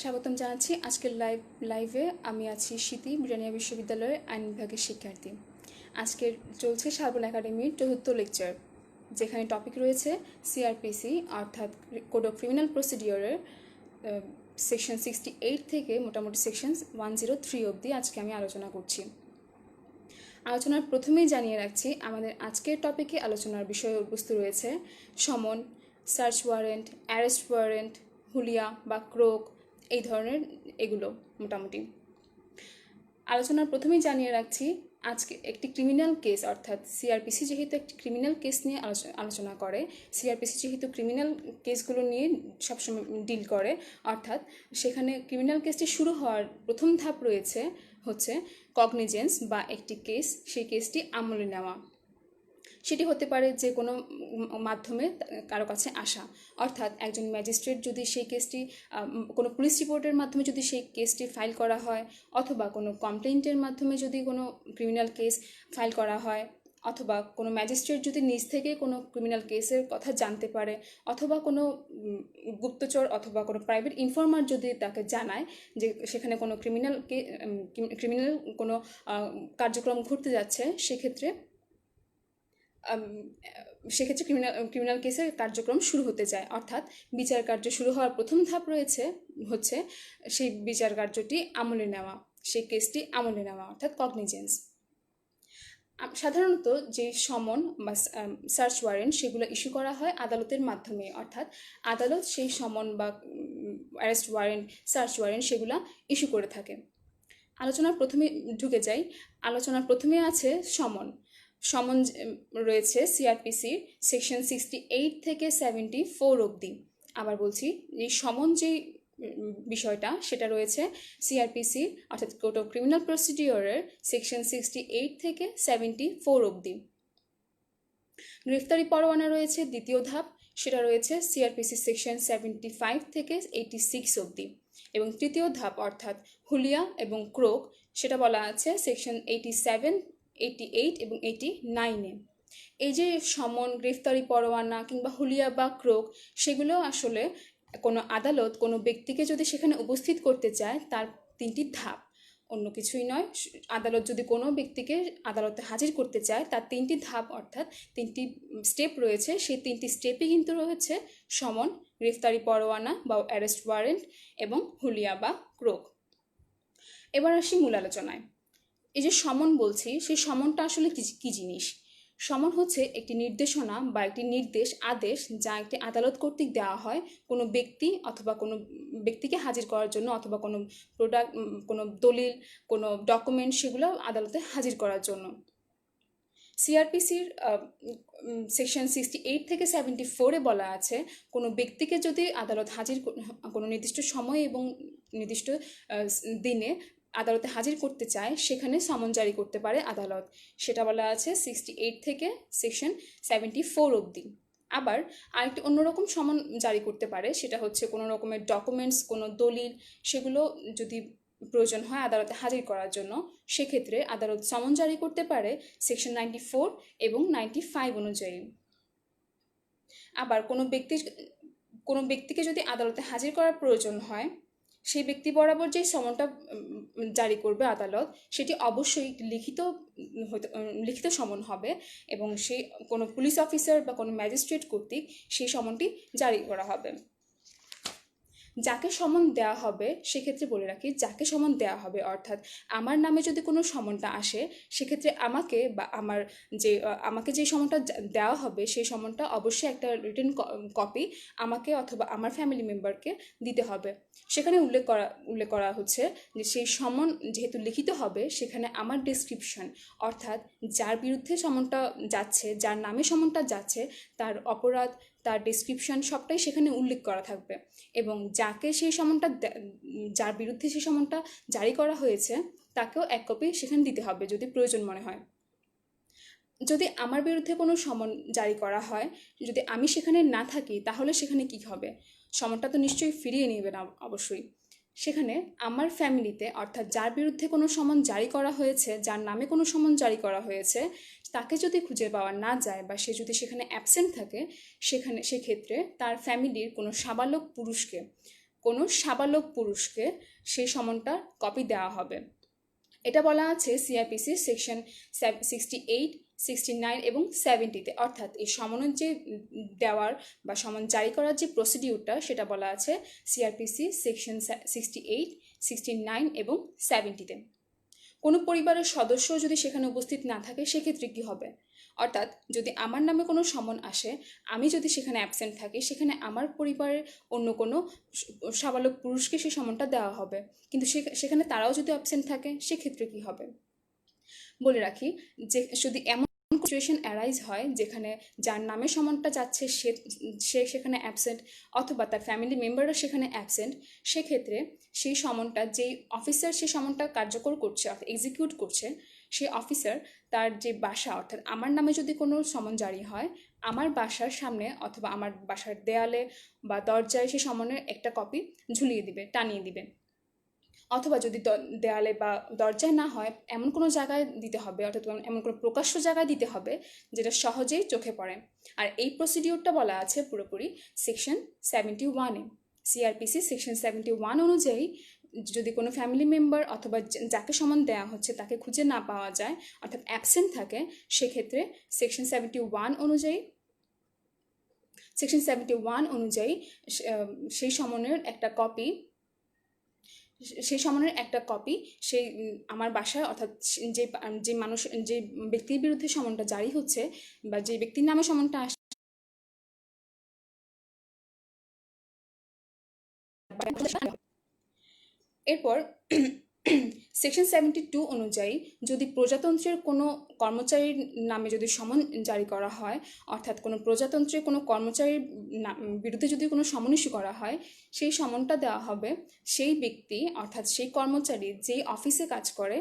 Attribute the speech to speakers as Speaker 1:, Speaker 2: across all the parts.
Speaker 1: স্বাগতম জানাচ্ছি আজকের লাইভে। আমি আছি স্মৃতি, ব্রিটানিয়া বিশ্ববিদ্যালয়ের আইন বিভাগের শিক্ষার্থী। আজকের চলছে শালবন একাডেমির চতুর্থ লেকচার, যেখানে টপিক রয়েছে সিআরপিসি অর্থাৎ কোড অফ ক্রিমিনাল প্রসিডিওরের সেকশন 68 থেকে মোটামুটি সেকশন 103 অবধি আজকে আমি আলোচনা করছি। আলোচনার প্রথমেই জানিয়ে রাখছি, আমাদের আজকের টপিকে আলোচনার বিষয়বস্তু রয়েছে সমন, সার্চ ওয়ারেন্ট, অ্যারেস্ট ওয়ারেন্ট, হুলিয়া বা ক্রোক, এই ধরনের এগুলো মোটামুটি। আলোচনার প্রথমেই জানিয়ে রাখছি, আজকে একটি ক্রিমিনাল কেস অর্থাৎ সিআরপিসি যেহেতু একটি ক্রিমিনাল কেস নিয়ে আলোচনা করে, সিআরপিসি যেহেতু ক্রিমিনাল কেসগুলো নিয়ে সবসময় ডিল করে, অর্থাৎ সেখানে ক্রিমিনাল কেসটি শুরু হওয়ার প্রথম ধাপ হচ্ছে কগনিজেন্স বা একটি কেস, সেই কেসটি আমলে নেওয়া। সেটি হতে পারে যে কোনো মাধ্যমে কারো কাছে আসা, অর্থাৎ একজন ম্যাজিস্ট্রেট যদি সেই কেসটি কোনো পুলিশ রিপোর্টের মাধ্যমে যদি সেই কেসটি ফাইল করা হয়, অথবা কোনো কমপ্লেন্টের মাধ্যমে যদি কোনো ক্রিমিনাল কেস ফাইল করা হয়, অথবা কোনো ম্যাজিস্ট্রেট যদি নিজ থেকে কোনো ক্রিমিনাল কেসের কথা জানতে পারে, অথবা কোনো গুপ্তচর অথবা কোনো প্রাইভেট ইনফর্মার যদি তাকে জানায় যে সেখানে কোনো ক্রিমিনাল কোনো কার্যক্রম ঘটতে যাচ্ছে, সেক্ষেত্রে ক্রিমিনাল কেসের কার্যক্রম শুরু হতে যায়। অর্থাৎ বিচার কার্য শুরু হওয়ার প্রথম ধাপ হচ্ছে সেই বিচার কার্যটি আমলে নেওয়া, সেই কেসটি আমলে নেওয়া, অর্থাৎ কগনিজেন্স। সাধারণত যে সমন বা সার্চ ওয়ারেন্ট সেগুলো ইস্যু করা হয় আদালতের মাধ্যমে, অর্থাৎ আদালত সেই সমন বা অ্যারেস্ট ওয়ারেন্ট, সার্চ ওয়ারেন্ট সেগুলো ইস্যু করে থাকে। আলোচনার প্রথমে ঢুকে যাই। আলোচনার প্রথমে আছে সমন রয়েছে সিআরপিসির সেকশন 68 থেকে 74 অবধি। আবার বলছি, এই সমন যেই বিষয়টা সেটা রয়েছে সিআরপিসির অর্থাৎ কোড অফ ক্রিমিনাল প্রসিডিওরের সেকশন 68 থেকে 74 অবধি। গ্রেফতারি পরোয়ানা রয়েছে দ্বিতীয় ধাপ, সেটা রয়েছে সিআরপিসি সেকশন 75 থেকে 86 অবধি। এবং তৃতীয় ধাপ অর্থাৎ হুলিয়া এবং ক্রোক, সেটা বলা আছে সেকশন 87, 88 এবং 89-এ। এই যে সমন, গ্রেফতারি পরোয়ানা কিংবা হুলিয়া বা ক্রোক, সেগুলো আসলে কোনো আদালত কোনো ব্যক্তিকে যদি সেখানে উপস্থিত করতে চায়, তার তিনটি ধাপ, অন্য কিছুই নয়। আদালত যদি কোনো ব্যক্তিকে আদালতে হাজির করতে চায়, তার তিনটি ধাপ অর্থাৎ তিনটি স্টেপ রয়েছে। সেই তিনটি স্টেপই কিন্তু রয়েছে সমন, গ্রেফতারি পরোয়ানা বা অ্যারেস্ট ওয়ারেন্ট এবং হুলিয়া বা ক্রোক। এবার আসি মূল আলোচনায়। এই যে সমন বলছি, সেই সমনটা আসলে কি জিনিস? সমন হচ্ছে একটি নির্দেশনা বা একটি আদেশ যা একটি আদালত কর্তৃক দেওয়া হয় কোনো ব্যক্তি অথবা কোনো ব্যক্তিকে হাজির করার জন্য, অথবা কোনো কোনো দলিল, কোনো ডকুমেন্ট সেগুলো আদালতে হাজির করার জন্য। সিআরপিসির সেকশন 68 থেকে 74-এ বলা আছে, কোনো ব্যক্তিকে যদি আদালত কোনো নির্দিষ্ট সময় এবং নির্দিষ্ট দিনে আদালতে হাজির করতে চায়, সেখানে সমন জারি করতে পারে আদালত। সেটা বলা আছে 68 থেকে সেকশন 74 অবধি। আবার আরেকটি অন্যরকম সমন জারি করতে পারে, সেটা হচ্ছে কোনো রকমের ডকুমেন্টস, কোনো দলিল, সেগুলো যদি প্রয়োজন হয় আদালতে হাজির করার জন্য, সেক্ষেত্রে আদালত সমন জারি করতে পারে সেকশন 94 এবং 95 অনুযায়ী। আবার কোনো ব্যক্তিকে যদি আদালতে হাজির করার প্রয়োজন হয়, সেই ব্যক্তি বরাবর যে সমনটা জারি করবে আদালত, সেটি অবশ্যই লিখিত সমন হবে, এবং সেই কোনো পুলিশ অফিসার বা কোনো ম্যাজিস্ট্রেট কর্তৃক সেই সমনটি জারি করা হবে। যাকে সমন দেওয়া হবে, সেক্ষেত্রে বলে রাখি, যাকে সমন দেওয়া হবে অর্থাৎ আমার নামে যদি কোনো সমনটা আসে, সেক্ষেত্রে আমাকে যে সমনটা দেওয়া হবে, সেই সমনটা অবশ্যই একটা রিটেন কপি আমাকে অথবা আমার ফ্যামিলি মেম্বারকে দিতে হবে। সেখানে উল্লেখ করা হচ্ছে যে সেই সমন যেহেতু লিখিত হবে, সেখানে আমার ডেসক্রিপশন অর্থাৎ যার বিরুদ্ধে সমনটা যাচ্ছে, যার নামে সমনটা যাচ্ছে, তার অপরাধ, তার ডেসক্রিপশন সবটাই সেখানে উল্লেখ করা থাকবে। এবং যার বিরুদ্ধে সেই সমনটা জারি করা হয়েছে, তাকেও এক কপি সেখানে দিতে হবে যদি প্রয়োজন মনে হয়। যদি আমার বিরুদ্ধে কোনো সমন জারি করা হয়, যদি আমি সেখানে না থাকি, তাহলে সেখানে কি হবে? সমনটা তো নিশ্চয়ই ফিরিয়ে নেবে না অবশ্যই। সেখানে আমার ফ্যামিলিতে অর্থাৎ যার বিরুদ্ধে কোনো সমন জারি করা হয়েছে, যার নামে কোনো সমন জারি করা হয়েছে, তাকে যদি খুঁজে পাওয়া না যায় বা সে যদি সেখানে অ্যাবসেন্ট থাকে, সেক্ষেত্রে তার ফ্যামিলির কোনো সাবালক পুরুষকে কোনো সাবালক পুরুষকে সেই সমনটার কপি দেওয়া হবে। এটা বলা আছে সিআরপিসি সেকশন 68, 69 এবং 70-তে। অর্থাৎ এই সমনের যে দেওয়ার বা সমন জারি করার যে প্রসিডিউরটা সেটা বলা আছে সিআরপিসি সেকশন 68, 69 এবং 70-তে। কোনো পরিবারের সদস্য যদি সেখানে উপস্থিত না থাকে সেক্ষেত্রে কী হবে? অর্থাৎ যদি আমার নামে কোনো সমন আসে, আমি যদি সেখানে অ্যাবসেন্ট থাকি, সেখানে আমার পরিবারের অন্য কোনো সাবালক পুরুষকে সেই সমনটা দেওয়া হবে, কিন্তু সেখানে তারাও যদি অ্যাবসেন্ট থাকে সেক্ষেত্রে কী হবে? বলে রাখি যে যদি এমন সিচুয়েশন অ্যারাইজ হয় যেখানে যার নামে সমনটা যাচ্ছে সে সেখানে অ্যাবসেন্ট অথবা তার ফ্যামিলি মেম্বাররা সেখানে অ্যাবসেন্ট, সেক্ষেত্রে সেই সমনটা যেই অফিসার সেই সমনটা কার্যকর করছে অর্থাৎ এক্সিকিউট করছে, সেই অফিসার তার যে বাসা অর্থাৎ আমার নামে যদি কোনো সমন জারি হয়, আমার বাসার সামনে অথবা আমার বাসার দেয়ালে বা দরজায় সেই সমনের একটা কপি ঝুলিয়ে দিবে, টানিয়ে দিবে। অথবা যদি দেয়ালে বা দরজায় না হয়, এমন কোনো জায়গায় দিতে হবে, অর্থাৎ এমন কোনো প্রকাশ্য জায়গায় দিতে হবে যেটা সহজেই চোখে পড়ে। আর এই প্রসিডিউরটা বলা আছে পুরোপুরি সেকশন 71-এ। সিআরপিসি সেকশন 71 অনুযায়ী যদি কোনো ফ্যামিলি মেম্বার অথবা যাকে সমন দেওয়া হচ্ছে তাকে খুঁজে না পাওয়া যায় অর্থাৎ অ্যাবসেন্ট থাকে, সেক্ষেত্রে সেকশন 71 অনুযায়ী সেই সমনের একটা কপি সেই আমার বাসায় অর্থাৎ যে মানুষ যে ব্যক্তির বিরুদ্ধে সমনটা জারি হচ্ছে বা যে ব্যক্তির নামে সমনটা আসছে এরপর সেকশন 72 অনুযায়ী যদি প্রজাতন্ত্রের কোনো কর্মচারীর নামে যদি সমন জারি করা হয়, অর্থাৎ কোনো প্রজাতন্ত্রের কোনো কর্মচারীর বিরুদ্ধে যদি কোনো সমন ইস্যু করা হয়, সেই সমনটা দেওয়া হবে সেই ব্যক্তি অর্থাৎ সেই কর্মচারী যেই অফিসে কাজ করে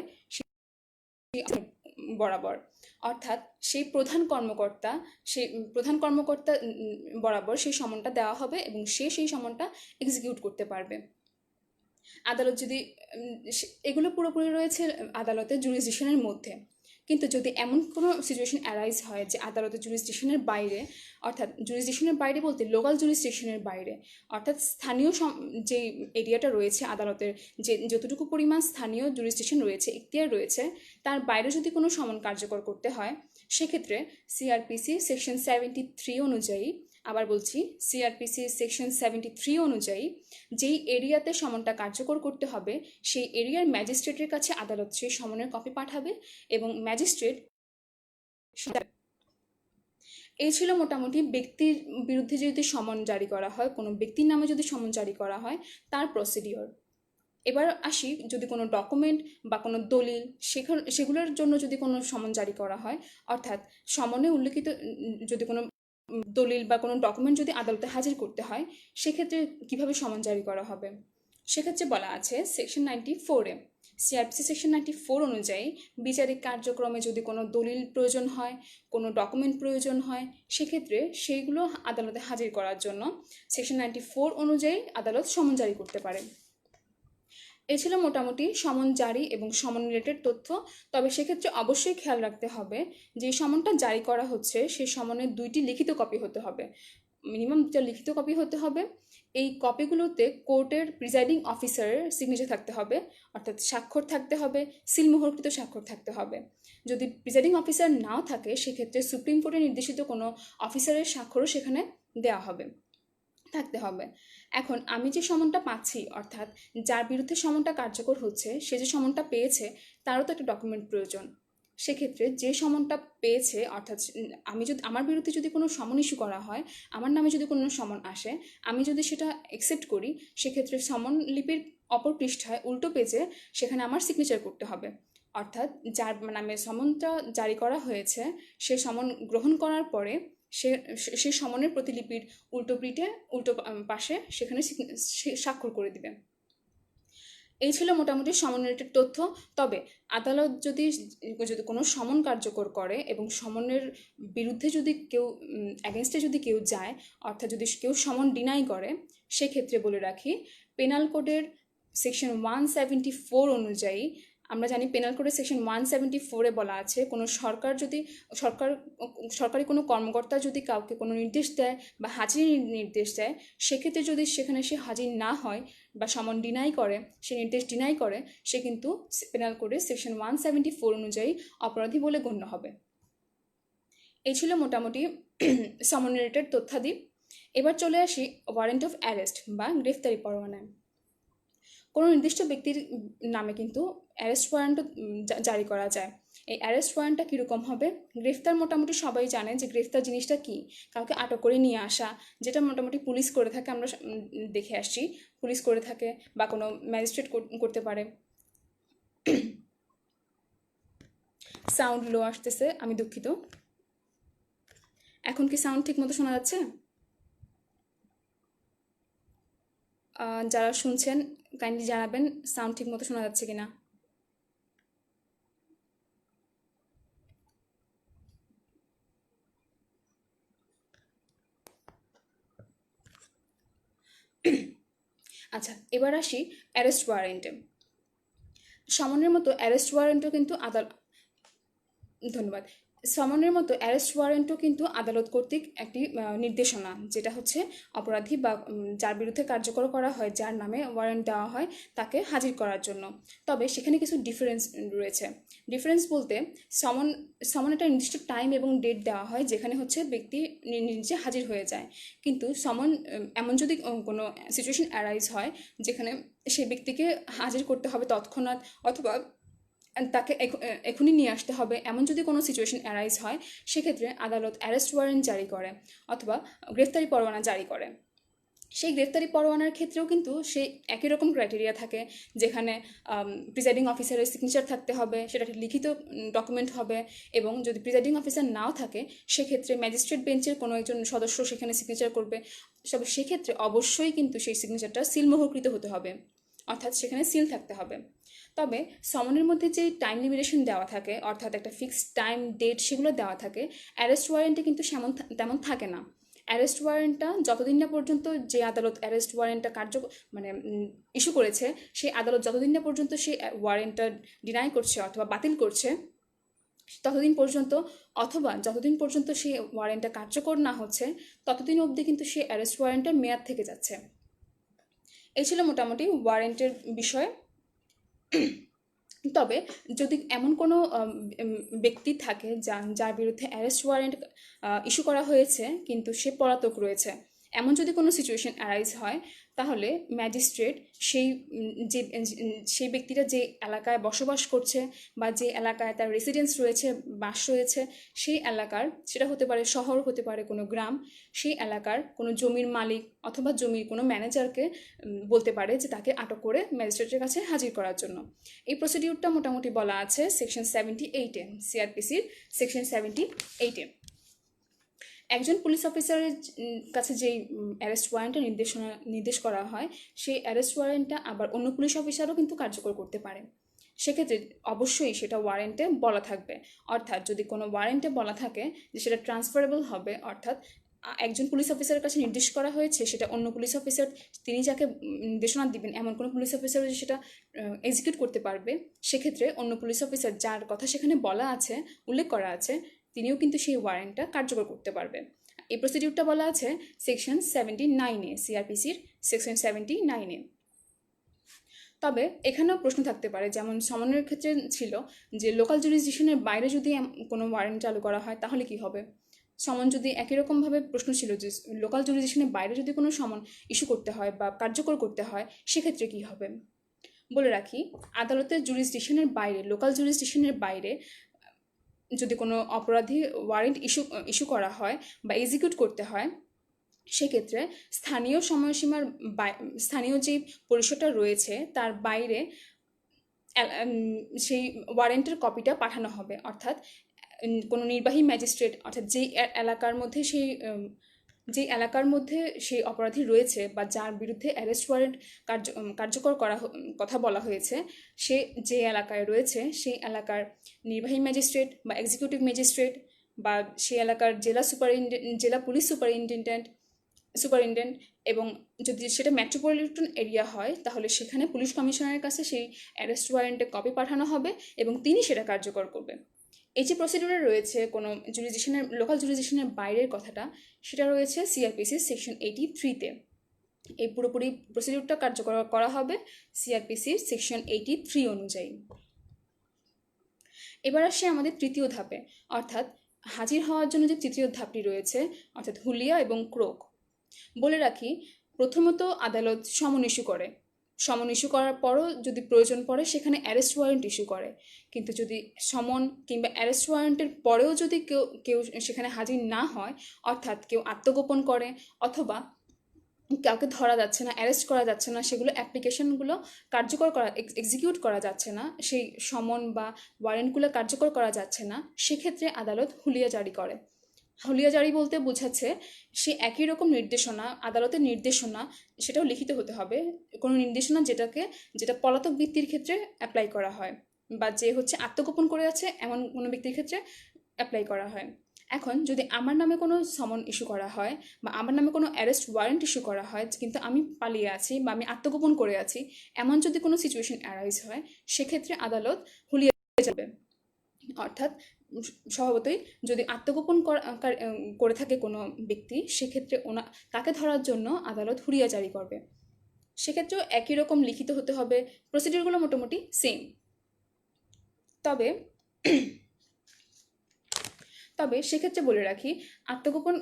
Speaker 1: বরাবর, অর্থাৎ সেই প্রধান কর্মকর্তা বরাবর সেই সমনটা দেওয়া হবে এবং সেই সমনটা এক্সিকিউট করতে পারবে। আদালত যদি এগুলো পুরোপুরি রয়েছে আদালতের জুরিসডিকশনের মধ্যে, কিন্তু যদি এমন কোনো সিচুয়েশন অ্যারাইজ হয় যে আদালতের জুরিসডিকশনের বাইরে, অর্থাৎ জুরিসডিকশনের বাইরে বলতে লোকাল জুরিসডিকশনের বাইরে, অর্থাৎ স্থানীয় যে এরিয়াটা রয়েছে আদালতের, যে যতটুকু পরিমাণ স্থানীয় জুরিসডিকশন রয়েছে, এখতিয়ার রয়েছে, তার বাইরে যদি কোনো সমন কার্যকর করতে হয়, সেক্ষেত্রে সিআরপিসি সেকশন 73 অনুযায়ী, আবার বলছি সিআরপিসি সেকশন 73 অনুযায়ী যেই এরিয়াতে সমনটা কার্যকর করতে হবে সেই এরিয়ার ম্যাজিস্ট্রেটের কাছে আদালত সেই সমনের কপি পাঠাবে এবং ম্যাজিস্ট্রেট। এই ছিল মোটামুটি ব্যক্তির বিরুদ্ধে যদি সমন জারি করা হয়, কোনো ব্যক্তির নামে যদি সমন জারি করা হয় তার প্রসিডিওর। এবার আসি, যদি কোনো ডকুমেন্ট বা কোনো দলিল সেগুলোর জন্য যদি কোনো সমন জারি করা হয়, অর্থাৎ সমনে উল্লেখিত যদি কোনো দলিল বা কোনো ডকুমেন্ট যদি আদালতে হাজির করতে হয়, সেক্ষেত্রে কিভাবে সমন জারি করা হবে? সেক্ষেত্রে বলা আছে সেকশন 94-এ, সিআরপিসি সেকশন 94 অনুযায়ী বিচারিক কার্যক্রমে যদি কোনো দলিল প্রয়োজন হয়, কোনো ডকুমেন্ট প্রয়োজন হয়, সেক্ষেত্রে সেইগুলো আদালতে হাজির করার জন্য সেকশন 94 অনুযায়ী আদালত সমন জারি করতে পারে। এ ছিল মোটামুটি সমন জারি এবং সমন রিলেটেড তথ্য। তবে সেক্ষেত্রে অবশ্যই খেয়াল রাখতে হবে যে সমনটা জারি করা হচ্ছে সেই সমনের 2টি লিখিত কপি হতে হবে, মিনিমাম 2টা লিখিত কপি হতে হবে। এই কপিগুলোতে কোর্টের প্রিজাইডিং অফিসারের সিগনেচার থাকতে হবে, অর্থাৎ স্বাক্ষর থাকতে হবে, সিলমোহরকৃত স্বাক্ষর থাকতে হবে। যদি প্রিজাইডিং অফিসার নাও থাকে, সেক্ষেত্রে সুপ্রিম কোর্টে নির্দেশিত কোনো অফিসারের স্বাক্ষরও সেখানে দেওয়া থাকতে হবে। এখন আমি যে সমনটা পাচ্ছি, অর্থাৎ যার বিরুদ্ধে সমনটা কার্যকর হচ্ছে, সে যে সমনটা পেয়েছে তারও তো একটা ডকুমেন্ট প্রয়োজন। সেক্ষেত্রে যে সমনটা পেয়েছে, অর্থাৎ আমার বিরুদ্ধে যদি কোনো সমন ইস্যু করা হয়, আমার নামে যদি কোনো সমন আসে, আমি যদি সেটা অ্যাকসেপ্ট করি, সেক্ষেত্রে সমন লিপির অপর পৃষ্ঠায় উল্টো পেজে সেখানে আমার সিগনেচার করতে হবে। অর্থাৎ যার নামে সমনটা জারি করা হয়েছে সে সমন গ্রহণ করার পরে সে সমনের প্রতিলিপির উল্টো পাশে সেখানে স্বাক্ষর করে দিবে। এই ছিল মোটামুটি সমন রিলেটেড তথ্য। তবে আদালত যদি কোনো সমন কার্যকর করে এবং সমনের বিরুদ্ধে যদি কেউ অ্যাগেনস্টে যদি কেউ যায়, অর্থাৎ যদি কেউ সমন ডিনাই করে, সেক্ষেত্রে বলে রাখি পেনাল কোডের সেকশন 174 অনুযায়ী আমরা জানি পেনাল কোডের সেকশন 174-এ বলা আছে কোনো সরকারি কোনো কর্মকর্তা যদি কাউকে কোনো নির্দেশ দেয় বা হাজির নির্দেশ দেয়, সেক্ষেত্রে যদি সেখানে সে হাজির না হয় বা সমন ডিনাই করে, সে নির্দেশ ডিনাই করে, সে কিন্তু পেনাল কোডের সেকশন 174 অনুযায়ী অপরাধী বলে গণ্য হবে। এই ছিল মোটামুটি সমন রিলেটেড তথ্যাদি। এবার চলে আসি ওয়ারেন্ট অফ অ্যারেস্ট বা গ্রেফতারি পরোয়ানায়। কোনো নির্দিষ্ট ব্যক্তির নামে কিন্তু অ্যারেস্ট ওয়ারেন্টও জারি করা যায়। এই অ্যারেস্ট ওয়ারেন্টটা কীরকম হবে? গ্রেফতার মোটামুটি সবাই জানে যে গ্রেফতার জিনিসটা কী, কাউকে আটক করে নিয়ে আসা, যেটা মোটামুটি পুলিশ করে থাকে, আমরা দেখে আসছি পুলিশ করে থাকে বা কোনো ম্যাজিস্ট্রেট করতে পারে। সাউন্ড লো আসতেছে, আমি দুঃখিত। এখন কি সাউন্ড ঠিক মতো শোনা যাচ্ছে? যারা শুনছেন কাইন্ডলি জানাবেন সাউন্ড ঠিক মতো শোনা যাচ্ছে কিনা। আচ্ছা, এবার আসি অ্যারেস্ট ওয়ারেন্টে। সমনের মতো অ্যারেস্ট ওয়ারেন্টও কিন্তু ধন্যবাদ। সমনের মতো অ্যারেস্ট ওয়ারেন্টও কিন্তু আদালত কর্তৃক একটি নির্দেশনা, যেটা হচ্ছে অপরাধী বা যার বিরুদ্ধে কার্যকর করা হয়, যার নামে ওয়ারেন্ট দেওয়া হয়, তাকে হাজির করার জন্য। তবে সেখানে কিছু ডিফারেন্স রয়েছে। ডিফারেন্স বলতে সমন একটা নির্দিষ্ট টাইম এবং ডেট দেওয়া হয় যেখানে হচ্ছে ব্যক্তি নিজে হাজির হয়ে যায়, কিন্তু সমন এমন যদি কোনো সিচুয়েশন অ্যারাইজ হয় যেখানে সেই ব্যক্তিকে হাজির করতে হবে তৎক্ষণাৎ, অথবা তাকে এখনই নিয়ে আসতে হবে, এমন যদি কোনো সিচুয়েশন অ্যারাইজ হয়, সেক্ষেত্রে আদালত অ্যারেস্ট ওয়ারেন্ট জারি করে অথবা গ্রেফতারি পরোয়ানা জারি করে। সেই গ্রেফতারি পরোয়ানার ক্ষেত্রেও কিন্তু সেই একই রকম ক্রাইটেরিয়া থাকে, যেখানে প্রিজাইডিং অফিসারের সিগনেচার থাকতে হবে, সেটা একটা লিখিত ডকুমেন্ট হবে, এবং যদি প্রিজাইডিং অফিসার নাও থাকে সেক্ষেত্রে ম্যাজিস্ট্রেট বেঞ্চের কোনো একজন সদস্য সেখানে সিগনেচার করবে। তবে সেক্ষেত্রে অবশ্যই কিন্তু সেই সিগনেচারটা সিলমোহরকৃত হতে হবে, অর্থাৎ সেখানে সিল থাকতে হবে। তবে সমনের মধ্যে যে টাইম লিমিটেশন দেওয়া থাকে, অর্থাৎ একটা ফিক্সড টাইম ডেট সেগুলো দেওয়া থাকে, অ্যারেস্ট ওয়ারেন্টে কিন্তু তেমন থাকে না। অ্যারেস্ট ওয়ারেন্টটা যতদিন না পর্যন্ত যে আদালত অ্যারেস্ট ওয়ারেন্টটা ইস্যু করেছে, সেই আদালত যতদিন না পর্যন্ত সেই ওয়ারেন্টটা ডিনাই করছে অথবা বাতিল করছে, ততদিন পর্যন্ত, অথবা যতদিন পর্যন্ত সেই ওয়ারেন্টটা কার্যকর না হচ্ছে, ততদিন অবধি কিন্তু সেই অ্যারেস্ট ওয়ারেন্টের মেয়াদ থেকে যাচ্ছে। এই ছিল মোটামুটি ওয়ারেন্টের বিষয়। তবে যদি এমন কোনো ব্যক্তি থাকে যার বিরুদ্ধে অ্যারেস্ট ওয়ারেন্ট ইস্যু করা হয়েছে কিন্তু সে পলাতক রয়েছে, এমন যদি কোনো সিচুয়েশন অ্যারাইজ হয়, তাহলে ম্যাজিস্ট্রেট সেই ব্যক্তিটা যে এলাকায় বসবাস করছে বা যে এলাকায় তার রেসিডেন্স রয়েছে, বাস রয়েছে, সেই এলাকার, সেটা হতে পারে শহর, হতে পারে কোনো গ্রাম, সেই এলাকার কোনো জমির মালিক অথবা জমির কোনো ম্যানেজারকে বলতে পারে যে তাকে আটক করে ম্যাজিস্ট্রেটের কাছে হাজির করার জন্য। এই প্রসিডিউরটা মোটামুটি বলা আছে সেকশন 78-এ, সিআরপিসির সেকশন 78-এ। একজন পুলিশ অফিসারের কাছে যেই অ্যারেস্ট ওয়ারেন্টের নির্দেশ করা হয়, সেই অ্যারেস্ট ওয়ারেন্টটা আবার অন্য পুলিশ অফিসারও কিন্তু কার্যকর করতে পারে। সেক্ষেত্রে অবশ্যই সেটা ওয়ারেন্টে বলা থাকবে, অর্থাৎ যদি কোনো ওয়ারেন্টে বলা থাকে যে সেটা ট্রান্সফারেবল হবে, অর্থাৎ একজন পুলিশ অফিসারের কাছে নির্দেশ করা হয়েছে, সেটা অন্য পুলিশ অফিসার, তিনি যাকে নির্দেশনা দিবেন এমন কোনো পুলিশ অফিসার যদি সেটা এক্সিকিউট করতে পারবে, সেক্ষেত্রে অন্য পুলিশ অফিসার যার কথা সেখানে বলা আছে, উল্লেখ করা আছে, তিনিও কিন্তু সেই ওয়ারেন্টটা কার্যকর করতে পারবে। এই প্রসিডিউরটা বলা আছে সেকশন 79-এ, সিআরপিসির সেকশন 79-এ। তবে এখানেও প্রশ্ন থাকতে পারে, যেমন সমনের ক্ষেত্রে ছিল যে লোকাল জুরিসডিকশনের বাইরে যদি কোনো ওয়ারেন্ট চালু করা হয় তাহলে কি হবে। সমন যদি একই রকমভাবে প্রশ্ন ছিল যে লোকাল জুরিসডিকশনের বাইরে যদি কোনো সমন ইস্যু করতে হয় বা কার্যকর করতে হয়, সেক্ষেত্রে কি হবে। বলে রাখি, আদালতের জুরিসডিকশনের বাইরে, লোকাল জুরিসডিকশনের বাইরে যদি কোনো অপরাধী ওয়ারেন্ট ইস্যু করা হয় বা এক্সিকিউট করতে হয়, সেক্ষেত্রে স্থানীয় সময়সীমার স্থানীয় যে পরিসরটা রয়েছে তার বাইরে সেই ওয়ারেন্টের কপিটা পাঠানো হবে, অর্থাৎ কোনো নির্বাহী ম্যাজিস্ট্রেট, অর্থাৎ যেই এলাকার মধ্যে সেই অপরাধী রয়েছে বা যার বিরুদ্ধে অ্যারেস্ট ওয়ারেন্ট কার্যকর করা কথা বলা হয়েছে, সে যে এলাকায় রয়েছে সেই এলাকার নির্বাহী ম্যাজিস্ট্রেট বা এক্সিকিউটিভ ম্যাজিস্ট্রেট বা সেই এলাকার জেলা পুলিশ সুপারিনটেন্ডেন্ট সুপারিনটেন্ডেন্ট, এবং যদি সেটা মেট্রোপলিটন এরিয়া হয় তাহলে সেখানে পুলিশ কমিশনারের কাছে সেই অ্যারেস্ট ওয়ারেন্টের কপি পাঠানো হবে এবং তিনি সেটা কার্যকর করবেন। এই যে প্রসিডিউরে রয়েছে কোনো জুরিসডিকশনের, লোকাল জুরিসডিকশনের বাইরের কথাটা, সেটা রয়েছে সিআরপিসি সেকশন 83-তে। এই পুরোপুরি প্রসিডিউরটা কার্যকর করা হবে সিআরপিসির সেকশন 83 অনুযায়ী। এবার আসে আমাদের তৃতীয় ধাপে, অর্থাৎ হাজির হওয়ার জন্য যে তৃতীয় ধাপটি রয়েছে, অর্থাৎ হুলিয়া এবং ক্রোক। বলে রাখি, প্রথমত আদালত সমন ইস্যু করে, সমন ইস্যু করার পরও যদি প্রয়োজন পড়ে সেখানে অ্যারেস্ট ওয়ারেন্ট ইস্যু করে। কিন্তু যদি সমন কিংবা অ্যারেস্ট ওয়ারেন্টের পরেও যদি কেউ সেখানে হাজির না হয়, অর্থাৎ কেউ আত্মগোপন করে অথবা কাউকে ধরা যাচ্ছে না, অ্যারেস্ট করা যাচ্ছে না, সেগুলো অ্যাপ্লিকেশনগুলো কার্যকর করা, এক্সিকিউট করা যাচ্ছে না, সেই সমন বা ওয়ারেন্টগুলো কার্যকর করা যাচ্ছে না, সেক্ষেত্রে আদালত হুলিয়া জারি করে। হুলিয়া জারি বলতে বোঝাচ্ছে সে একই রকম নির্দেশনা, আদালতের নির্দেশনা, সেটাও লিখিত হতে হবে, কোনো নির্দেশনা যেটা পলাতক ব্যক্তির ক্ষেত্রে অ্যাপ্লাই করা হয় বা যে হচ্ছে আত্মগোপন করে আছে এমন কোনো ব্যক্তির ক্ষেত্রে অ্যাপ্লাই করা হয়। এখন যদি আমার নামে কোনো সমন ইস্যু করা হয় বা আমার নামে কোনো অ্যারেস্ট ওয়ারেন্ট ইস্যু করা হয় কিন্তু আমি পালিয়ে আছি বা আমি আত্মগোপন করে আছি, এমন যদি কোনো সিচুয়েশন অ্যারাইজ হয়, সেক্ষেত্রে আদালত হুলিয়া যাবে। অর্থাৎ স্বভাবতই যদি আত্মগোপন করে থাকে কোনো ব্যক্তি, সেক্ষেত্রে তাকে ধরার জন্য আদালত হুলিয়া জারি করবে। সেক্ষেত্রেও একই রকম লিখিত হতে হবে, প্রসিডিউরগুলো মোটামুটি সেম। তবে সেক্ষেত্রে বলে রাখি, আত্মগোপন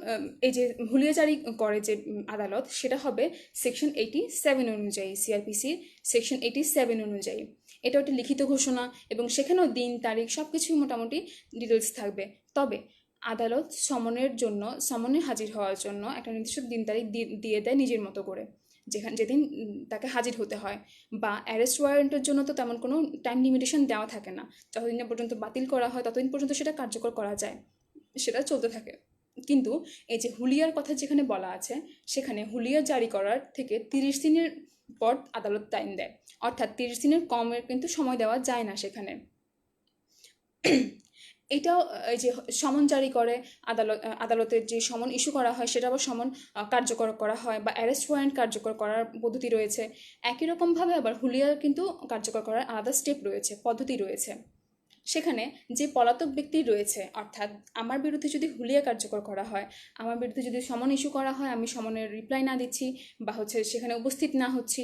Speaker 1: এই যে হুলিয়া জারি করে যে আদালত, সেটা হবে সেকশন 87 অনুযায়ী, সিআরপিসির সেকশন 87 অনুযায়ী। এটা একটা লিখিত ঘোষণা এবং সেখানেও দিন তারিখ সব কিছুই মোটামুটি ডিটেলস থাকবে। তবে আদালত সমনে হাজির হওয়ার জন্য একটা নির্দিষ্ট দিন তারিখ দিয়ে দেয় নিজের মতো করে, যেদিন তাকে হাজির হতে হয়। বা অ্যারেস্ট ওয়ারেন্টের জন্য তো তেমন কোনো টাইম লিমিটেশন দেওয়া থাকে না, যতদিন পর্যন্ত বাতিল করা হয় ততদিন পর্যন্ত সেটা কার্যকর করা যায়, সেটা চলতে থাকে। কিন্তু এই যে হুলিয়ার কথা যেখানে বলা আছে, সেখানে হুলিয়া জারি করার থেকে 30 দিনের পর আদালত টাইম দেয়, অর্থাৎ 30 দিনের কমের কিন্তু সময় দেওয়া যায় না সেখানে। এটাও এই যে সমন জারি করে আদালতের যে সমন ইস্যু করা হয় সেটা আবার সমন কার্যকর করা হয় বা অ্যারেস্ট ওয়ারেন্ট কার্যকর করার পদ্ধতি রয়েছে। একই রকমভাবে আবার হুলিয়া কিন্তু কার্যকর করার আলাদা স্টেপ রয়েছে, পদ্ধতি রয়েছে। সেখানে যে পলাতক ব্যক্তি রয়েছে, অর্থাৎ আমার বিরুদ্ধে যদি হুলিয়া কার্যকর করা হয়, আমার বিরুদ্ধে যদি সমন ইস্যু করা হয়, আমি সমনের রিপ্লাই না দিচ্ছি বা হচ্ছে সেখানে উপস্থিত না হচ্ছি,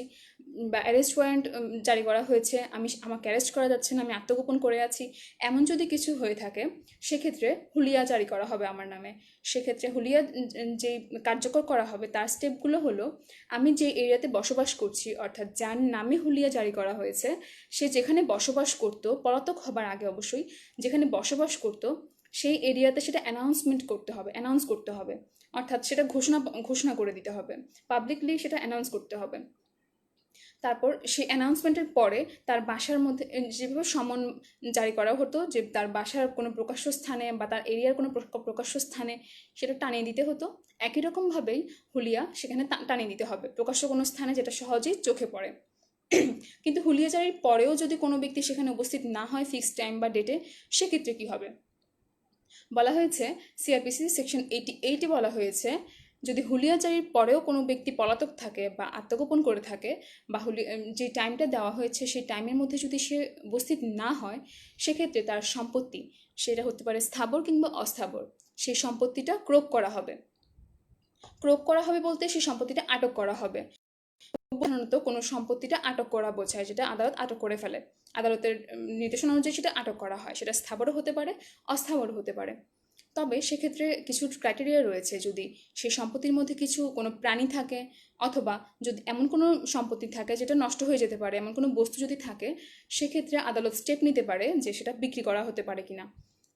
Speaker 1: বা অ্যারেস্ট ওয়ারেন্ট জারি করা হয়েছে, আমাকে অ্যারেস্ট করা যাচ্ছে না, আমি আত্মগোপন করে আছি, এমন যদি কিছু হয়ে থাকে, সেক্ষেত্রে হুলিয়া জারি করা হবে আমার নামে। সেক্ষেত্রে হুলিয়া যে কার্যকর করা হবে তার স্টেপগুলো হলো, আমি যে এরিয়াতে বসবাস করছি, অর্থাৎ যার নামে হুলিয়া জারি করা হয়েছে, সে যেখানে বসবাস করত, পলাতক হবার আগে অবশ্যই যেখানে বসবাস করত, সেই এরিয়াতে সেটা অ্যানাউন্স করতে হবে, অর্থাৎ সেটা ঘোষণা করে দিতে হবে, পাবলিকলি সেটা অ্যানাউন্স করতে হবে। তারপর সেই অ্যানাউন্সমেন্টের পরে তার বাসার মধ্যে যেভাবে সমন জারি করা হতো, যে তার বাসার কোনো প্রকাশ্য স্থানে বা তার এরিয়ার কোনো প্রকাশ্য স্থানে সেটা টানিয়ে দিতে হতো, একই রকমভাবেই হুলিয়া সেখানে টানিয়ে দিতে হবে প্রকাশ্য কোনো স্থানে, যেটা সহজেই চোখে পড়ে। কিন্তু হুলিয়া জারির পরেও যদি কোনো ব্যক্তি সেখানে উপস্থিত না হয় ফিক্সড টাইম বা ডেটে, সেক্ষেত্রে কী হবে? বলা হয়েছে সিআরপিসি সেকশন 88-এ বলা হয়েছে, যদি হুলিয়া জারির পরেও কোনো ব্যক্তি পলাতক থাকে বা আত্মগোপন করে থাকে বা যে টাইমটা দেওয়া হয়েছে সেই টাইমের মধ্যে যদি সে উপস্থিত না হয়, সেক্ষেত্রে তার সম্পত্তি, সেটা হতে পারে স্থাবর কিংবা অস্থাবর, সেই সম্পত্তিটা ক্রোক করা হবে। ক্রোক করা হবে বলতে সেই সম্পত্তিটা আটক করা হবে। সাধারণত কোনো সম্পত্তিটা আটক করা বোঝায়, যেটা আদালত আটক করে ফেলে, আদালতের নির্দেশনা অনুযায়ী সেটা আটক করা হয়, সেটা স্থাবরও হতে পারে, অস্থাবরও হতে পারে। তবে সেক্ষেত্রে কিছু ক্রাইটেরিয়া রয়েছে, যদি সেই সম্পত্তির মধ্যে কোনো প্রাণী থাকে অথবা যদি এমন কোনো সম্পত্তি থাকে যেটা নষ্ট হয়ে যেতে পারে, এমন কোনো বস্তু যদি থাকে, সেক্ষেত্রে আদালত স্টেপ নিতে পারে যে সেটা বিক্রি করা হতে পারে কিনা।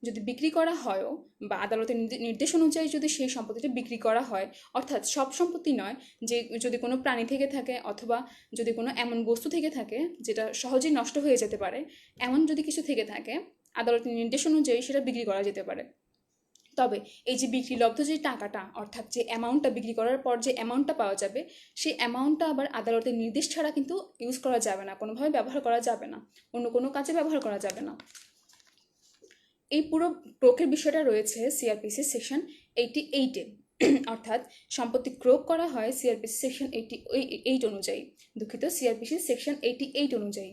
Speaker 1: যদি বিক্রি করা হয়ও বা আদালতের নির্দেশ অনুযায়ী যদি সেই সম্পত্তিটা বিক্রি করা হয়, অর্থাৎ সব সম্পত্তি নয়, যে যদি কোনো প্রাণী থেকে থাকে অথবা যদি কোনো এমন বস্তু থেকে থাকে যেটা সহজেই নষ্ট হয়ে যেতে পারে, এমন যদি কিছু থেকে থাকে, আদালতের নির্দেশ অনুযায়ী সেটা বিক্রি করা যেতে পারে। তবে এই যে বিক্রিলব্ধ যে টাকাটা, অর্থাৎ যে অ্যামাউন্টটা বিক্রি করার পর যে অ্যামাউন্টটা পাওয়া যাবে, সেই অ্যামাউন্টটা আবার আদালতের নির্দেশ ছাড়া কিন্তু ইউজ করা যাবে না, কোনোভাবে ব্যবহার করা যাবে না, অন্য কোনো কাজে ব্যবহার করা যাবে না। এই পুরো ক্রোকের বিষয়টা রয়েছে সিআরপিসি সেকশন 88-এ। অর্থাৎ সম্পত্তি ক্রোক করা হয় সিআরপিসি সেকশন 88 অনুযায়ী, দুঃখিত, সিআরপিসি সেকশন 88 অনুযায়ী।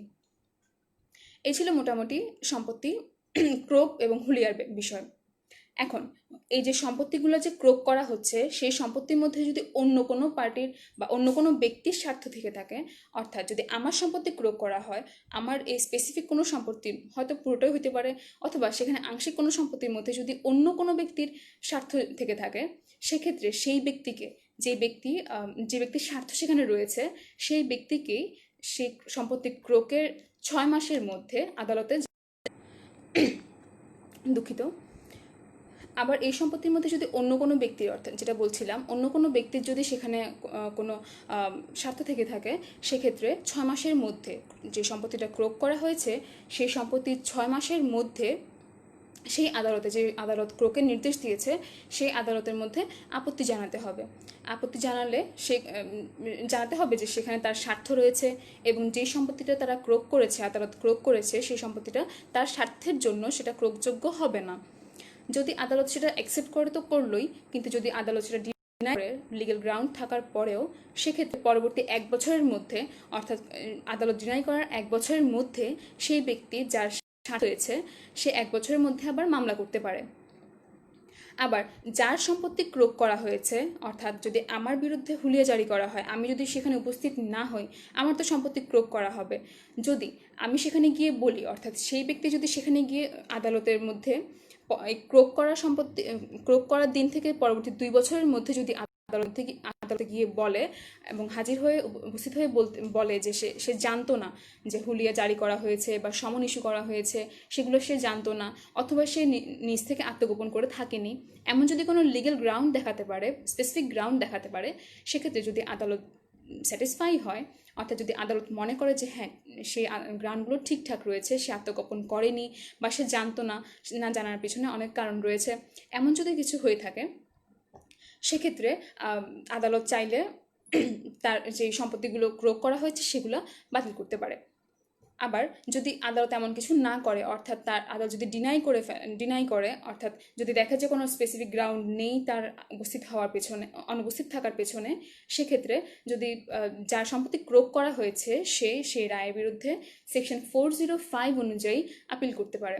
Speaker 1: এই ছিল মোটামুটি সম্পত্তি ক্রোক এবং হুলিয়ার বিষয়। এখন এই যে সম্পত্তিগুলো যে ক্রোক করা হচ্ছে, সেই সম্পত্তির মধ্যে যদি অন্য কোনো পার্টির বা অন্য কোনো ব্যক্তির স্বার্থ থেকে থাকে, অর্থাৎ যদি আমার সম্পত্তি ক্রোক করা হয়, আমার এই স্পেসিফিক কোনো সম্পত্তির হয়তো পুরোটাই হতে পারে, অথবা সেখানে আংশিক কোনো সম্পত্তির মধ্যে যদি অন্য কোনো ব্যক্তির স্বার্থ থেকে থাকে, সেক্ষেত্রে সেই ব্যক্তিকে যে ব্যক্তির স্বার্থ সেখানে রয়েছে, সেই ব্যক্তিকেই সেই সম্পত্তি ক্রোকের 6 মাসের মধ্যে আদালতে, দুঃখিত, আবার এই সম্পত্তির মধ্যে যদি অন্য কোনো ব্যক্তির, অর্থাৎ যেটা বলছিলাম, অন্য কোনো ব্যক্তির যদি সেখানে কোনো স্বার্থ থেকে থাকে, সেক্ষেত্রে 6 মাসের মধ্যে যে সম্পত্তিটা ক্রোক করা হয়েছে, সেই সম্পত্তির 6 মাসের মধ্যে সেই আদালতে, যে আদালত ক্রোকের নির্দেশ দিয়েছে, সেই আদালতের মধ্যে আপত্তি জানাতে হবে। আপত্তি জানালে জানাতে হবে যে সেখানে তার স্বার্থ রয়েছে এবং যেই সম্পত্তিটা তারা ক্রোক করেছে, আদালত ক্রোক করেছে, সেই সম্পত্তিটা তার স্বার্থের জন্য সেটা ক্রোকযোগ্য হবে না। যদি আদালত সেটা অ্যাকসেপ্ট করে তো করলোই, কিন্তু যদি আদালত সেটা ডিনাই করে লিগ্যাল গ্রাউন্ড থাকার পরেও, সেক্ষেত্রে পরবর্তী 1 বছরের মধ্যে, অর্থাৎ আদালত ডিনাই করার 1 বছরের মধ্যে সেই ব্যক্তি যার স্বার্থ হয়েছে, সে 1 বছরের মধ্যে আবার মামলা করতে পারে। আবার যার সম্পত্তি ক্রোক করা হয়েছে, অর্থাৎ যদি আমার বিরুদ্ধে হুলিয়া জারি করা হয়, আমি যদি সেখানে উপস্থিত না হই, আমার তো সম্পত্তি ক্রোক করা হবে। যদি আমি সেখানে গিয়ে বলি, অর্থাৎ সেই ব্যক্তি যদি সেখানে গিয়ে আদালতের মধ্যে ক্রোক করার দিন থেকে পরবর্তী 2 বছরের মধ্যে যদি আদালতে গিয়ে বলে এবং উপস্থিত হয়ে বলে যে সে জানতো না যে হুলিয়া জারি করা হয়েছে বা সমন ইস্যু করা হয়েছে, সেগুলো সে জানতো না, অথবা সে নিজ থেকে আত্মগোপন করে থাকেনি, এমন যদি কোনো লিগ্যাল গ্রাউন্ড দেখাতে পারে, স্পেসিফিক গ্রাউন্ড দেখাতে পারে, সেক্ষেত্রে যদি আদালত স্যাটিসফাই হয়, অর্থাৎ যদি আদালত মনে করে যে হ্যাঁ, সেই গ্রাউন্ডগুলো ঠিকঠাক রয়েছে, সে আত্মগোপন করেনি বা সে জানতো না, না জানার পিছনে অনেক কারণ রয়েছে, এমন যদি কিছু হয়ে থাকে, সেক্ষেত্রে আদালত চাইলে তার যে সম্পত্তিগুলো ক্রোক করা হয়েছে সেগুলো বাতিল করতে পারে। আবার যদি আদালত এমন কিছু না করে, অর্থাৎ তার আদালত যদি ডিনাই করে, অর্থাৎ যদি দেখা যায় কোনো স্পেসিফিক গ্রাউন্ড নেই তার অনুপস্থিত থাকার পেছনে, সেক্ষেত্রে যদি যার সম্পত্তি ক্রোক করা হয়েছে সেই রায়ের বিরুদ্ধে সেকশন 405 অনুযায়ী আপিল করতে পারে।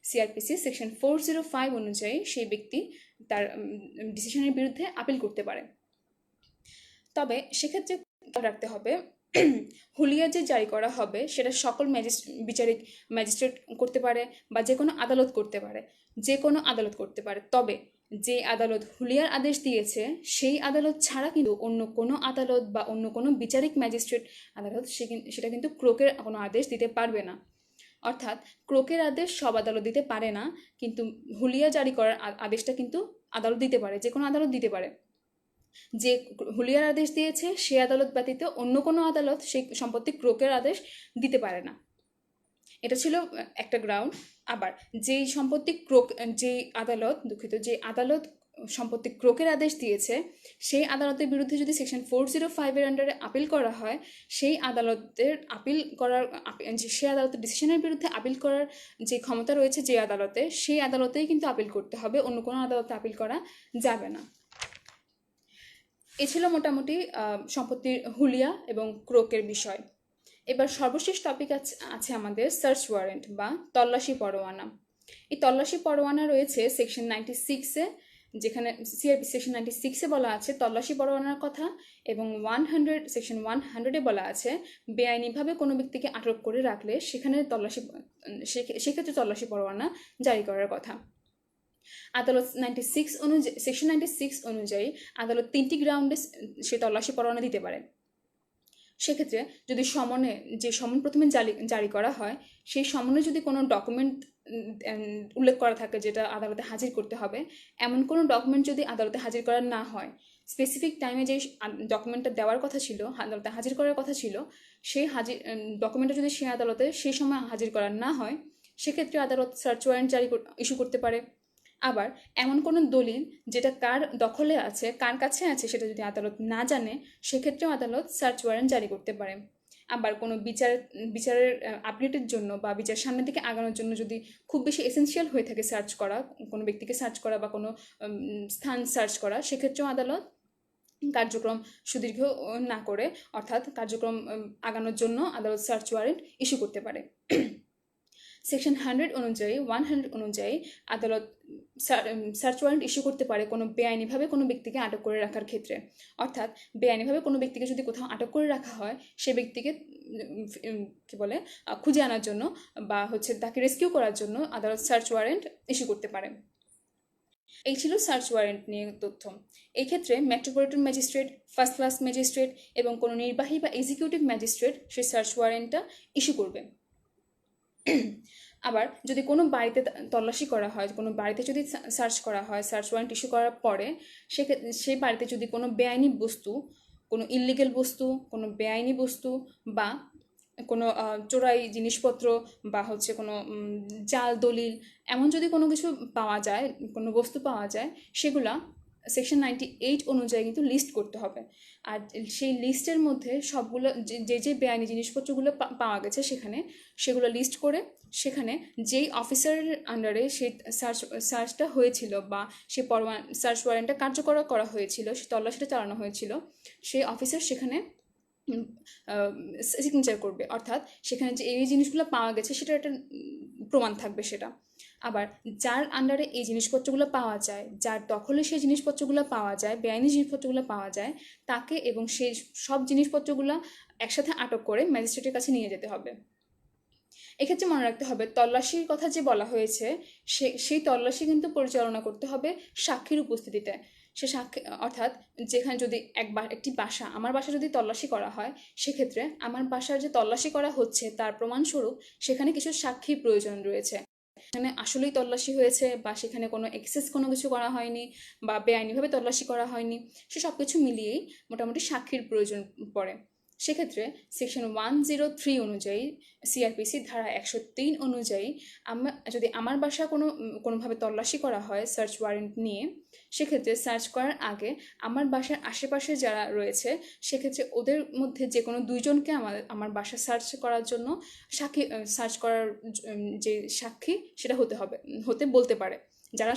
Speaker 1: সিআরপিসি সেকশন 405 অনুযায়ী সেই ব্যক্তি তার ডিসিশনের বিরুদ্ধে আপিল করতে পারে। তবে সেক্ষেত্রে রাখতে হবে, হুলিয়া যে জারি করা হবে সেটা সকল ম্যাজিস্ট্রেট করতে পারে বা যে কোনো আদালত করতে পারে, তবে যে আদালত হুলিয়ার আদেশ দিয়েছে সেই আদালত ছাড়া কিন্তু অন্য কোনো আদালত বা অন্য কোনো বিচারিক ম্যাজিস্ট্রেট আদালত সেটা কিন্তু ক্রোকের কোনো আদেশ দিতে পারবে না। অর্থাৎ ক্রোকের আদেশ সব আদালত দিতে পারে না, কিন্তু হুলিয়া জারি করার আদেশটা কিন্তু আদালত দিতে পারে, যে কোনো আদালত দিতে পারে। যে হুলিয়ার আদেশ দিয়েছে সে আদালত ব্যতীত অন্য কোনো আদালত সেই সম্পত্তি ক্রোকের আদেশ দিতে পারে না। এটা ছিল একটা গ্রাউন্ড। আবার যে আদালত সম্পত্তি ক্রোকের আদেশ দিয়েছে, সেই আদালতের বিরুদ্ধে যদি সেকশন 405-এর আন্ডারে আপিল করা হয়, সেই আদালতের ডিসিশনের বিরুদ্ধে আপিল করার যে ক্ষমতা রয়েছে যে আদালতে, সেই আদালতেই কিন্তু আপিল করতে হবে, অন্য কোনো আদালতে আপিল করা যাবে না। এ ছিল মোটামুটি সম্পত্তির হুলিয়া এবং ক্রোকের বিষয়। এবার সর্বশেষ টপিক আছে আমাদের সার্চ ওয়ারেন্ট বা তল্লাশি পরোয়ানা। এই তল্লাশি পরোয়ানা রয়েছে সেকশন 96-এ, যেখানে সিআরপি সেকশন 96-এ বলা আছে তল্লাশি পরোয়ানার কথা, এবং সেকশন 100-এ বলা আছে বেআইনিভাবে কোনো ব্যক্তিকে আটক করে রাখলে সেক্ষেত্রে তল্লাশি পরোয়ানা জারি করার কথা। আদালত সেকশন 96 অনুযায়ী আদালত 3টি গ্রাউন্ডে সে তল্লাশি পরোয়ানা দিতে পারে। সেক্ষেত্রে যদি সমন প্রথমে জারি করা হয়, সেই সমনে যদি কোনো ডকুমেন্ট উল্লেখ করা থাকে যেটা আদালতে হাজির করতে হবে, এমন কোনো ডকুমেন্ট যদি আদালতে হাজির করা না হয়, স্পেসিফিক টাইমে যে ডকুমেন্টটা দেওয়ার কথা ছিল, আদালতে হাজির করার কথা ছিল, সেই ডকুমেন্টটা যদি সে আদালতে সেই সময় হাজির করা না হয়, সেক্ষেত্রে আদালত সার্চ ওয়ারেন্ট ইস্যু করতে পারে। আবার এমন কোনো দলিল যেটা কার দখলে আছে, কার কাছে আছে, সেটা যদি আদালত না জানে, সেক্ষেত্রেও আদালত সার্চ ওয়ারেন্ট জারি করতে পারে। আবার কোনো বিচারের আপডেটের জন্য বা বিচার সামনের দিকে আগানোর জন্য যদি খুব বেশি এসেনশিয়াল হয়ে থাকে সার্চ করা, কোনো ব্যক্তিকে সার্চ করা বা কোনো স্থান সার্চ করা, সেক্ষেত্রেও আদালত কার্যক্রম সুদীর্ঘ না করে, অর্থাৎ কার্যক্রম আগানোর জন্য আদালত সার্চ ওয়ারেন্ট ইস্যু করতে পারে। সেকশন 100 অনুযায়ী আদালত সার্চ ওয়ারেন্ট ইস্যু করতে পারে কোনো বেআইনিভাবে কোনো ব্যক্তিকে আটক করে রাখার ক্ষেত্রে। অর্থাৎ বেআইনিভাবে কোনো ব্যক্তিকে যদি কোথাও আটক করে রাখা হয়, সে ব্যক্তিকে কি বলে খুঁজে আনার জন্য বা তাকে রেস্কিউ করার জন্য আদালত সার্চ ওয়ারেন্ট ইস্যু করতে পারে। এই ছিল সার্চ ওয়ারেন্ট নিয়ে তথ্য। এই ক্ষেত্রে metropolitan magistrate, first class magistrate এবং কোনো নির্বাহী বা এক্সিকিউটিভ ম্যাজিস্ট্রেট সেই সার্চ ওয়ারেন্টটা ইস্যু করবে। আবার যদি কোনো বাড়িতে তল্লাশি করা হয়, কোনো বাড়িতে যদি সার্চ করা হয়, সার্চ ওয়ারেন্ট ইস্যু করার পরে সেই বাড়িতে যদি কোনো বেআইনি বস্তু, কোনো ইললিগেল বস্তু, কোনো বেআইনি বস্তু বা কোনো চোরাই জিনিসপত্র বা কোনো জাল দলিল, এমন যদি কোনো কিছু পাওয়া যায়, কোনো বস্তু পাওয়া যায়, সেগুলা সেকশন 98 অনুযায়ী কিন্তু লিস্ট করতে হবে। আর সেই লিস্টের মধ্যে সবগুলো যে বেআইনি জিনিসপত্রগুলো পাওয়া গেছে সেগুলো লিস্ট করে সেখানে যেই অফিসারের আন্ডারে সেই সার্চটা হয়েছিল বা সে সার্চ ওয়ারেন্টটা কার্যকর করা হয়েছিল, সে তল্লাশিটা চালানো হয়েছিল, সেই অফিসার সেখানে সিগনেচার করবে। অর্থাৎ সেখানে যে এই জিনিসগুলো পাওয়া গেছে সেটার একটা প্রমাণ থাকবে সেটা। আবার যার আন্ডারে এই জিনিসপত্রগুলো পাওয়া যায়, যার দখলে সেই জিনিসপত্রগুলো পাওয়া যায়, বেআইনি জিনিসপত্রগুলো পাওয়া যায়, তাকে এবং সেই সব জিনিসপত্রগুলো একসাথে আটক করে ম্যাজিস্ট্রেটের কাছে নিয়ে যেতে হবে। এক্ষেত্রে মনে রাখতে হবে, তল্লাশির কথা যে বলা হয়েছে সেই তল্লাশি কিন্তু পরিচালনা করতে হবে সাক্ষীর উপস্থিতিতে। সে সাক্ষী, অর্থাৎ যেখানে যদি একটি বাসা, আমার বাসা যদি তল্লাশি করা হয়, সেক্ষেত্রে আমার বাসার যে তল্লাশি করা হচ্ছে তার প্রমাণস্বরূপ সেখানে কিছু সাক্ষীর প্রয়োজন রয়েছে। সেখানে আসলেই তল্লাশি হয়েছে বা সেখানে কোনো এক্সেস কোনো কিছু করা হয়নি বা বেআইনিভাবে তল্লাশি করা হয়নি, সে সব কিছু মিলিয়েই মোটামুটি সাক্ষীর প্রয়োজন পড়ে। সেক্ষেত্রে সেকশন 103 অনুযায়ী, সিআরপিসি ধারা 103 অনুযায়ী যদি আমার বাসা কোনোভাবে তল্লাশি করা হয় সার্চ ওয়ারেন্ট নিয়ে, সেক্ষেত্রে সার্চ করার আগে আমার বাসার আশেপাশে যারা রয়েছে সেক্ষেত্রে ওদের মধ্যে যে কোনো দুইজনকে আমার বাসা সার্চ করার জন্য সার্চ করার যে সাক্ষী সেটা হতে বলতে পারে। যারা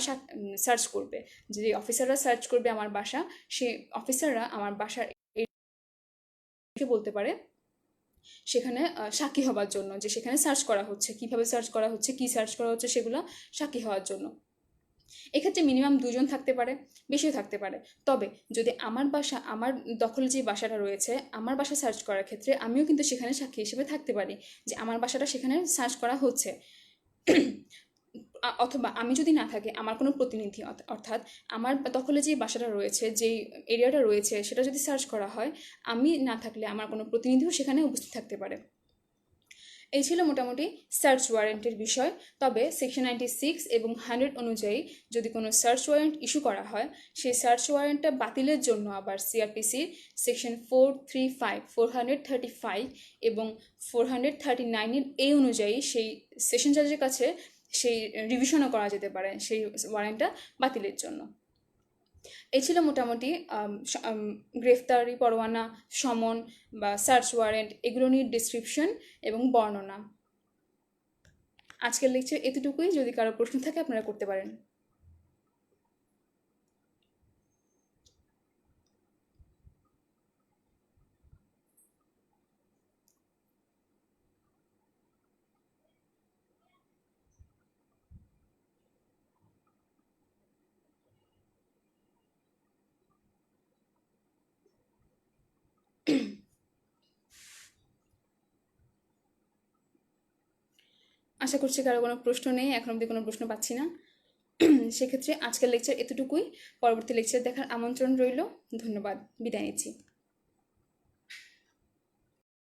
Speaker 1: সার্চ করবে, যে অফিসাররা সার্চ করবে আমার বাসা, সেই অফিসাররা আমার বাসার বলতে পারে সেখানে সাক্ষী হওয়ার জন্য, যে সেখানে সার্চ করা হচ্ছে, কিভাবে সার্চ করা হচ্ছে, কি সার্চ করা হচ্ছে, সেগুলো সাক্ষী হওয়ার জন্য। এক্ষেত্রে মিনিমাম 2 জন থাকতে পারে, বেশিও থাকতে পারে। তবে যদি আমার দখলে যে বাসাটা রয়েছে, আমার বাসা সার্চ করার ক্ষেত্রে আমিও কিন্তু সেখানে সাক্ষী হিসেবে থাকতে পারি যে আমার বাসাটা সেখানে সার্চ করা হচ্ছে। অথবা আমি যদি না থাকি, আমার কোনো প্রতিনিধি, অর্থাৎ আমার দখলে যে বাসাটা রয়েছে, যেই এরিয়াটা রয়েছে, সেটা যদি সার্চ করা হয়, আমি না থাকলে আমার কোনো প্রতিনিধিও সেখানে উপস্থিত থাকতে পারে। এই ছিল মোটামুটি সার্চ ওয়ারেন্টের বিষয়। তবে সেকশন 96 এবং 100 অনুযায়ী যদি কোনো সার্চ ওয়ারেন্ট ইস্যু করা হয়, সেই সার্চ ওয়ারেন্টটা বাতিলের জন্য আবার সিআরপিসির সেকশন 435, 435 এবং 439 এই অনুযায়ী সেই সেশন জাজের কাছে সেই রিভিশনও করা যেতে পারে সেই ওয়ারেন্টটা বাতিলের জন্য। এই ছিল মোটামুটি গ্রেফতারি পরোয়ানা, সমন বা সার্চ ওয়ারেন্ট, এগুলো নিয়ে ডিসক্রিপশন এবং বর্ণনা। আজকের লেকচার এতটুকুই। যদি কারো প্রশ্ন থাকে আপনারা করতে পারেন। আশা করছি কারো কোনো প্রশ্ন নেই, এখন অবধি কোনো প্রশ্ন পাচ্ছি না। সেক্ষেত্রে আজকের লেকচার এতটুকুই। পরবর্তী লেকচার দেখার আমন্ত্রণ রইল। ধন্যবাদ, বিদায় নিচ্ছি।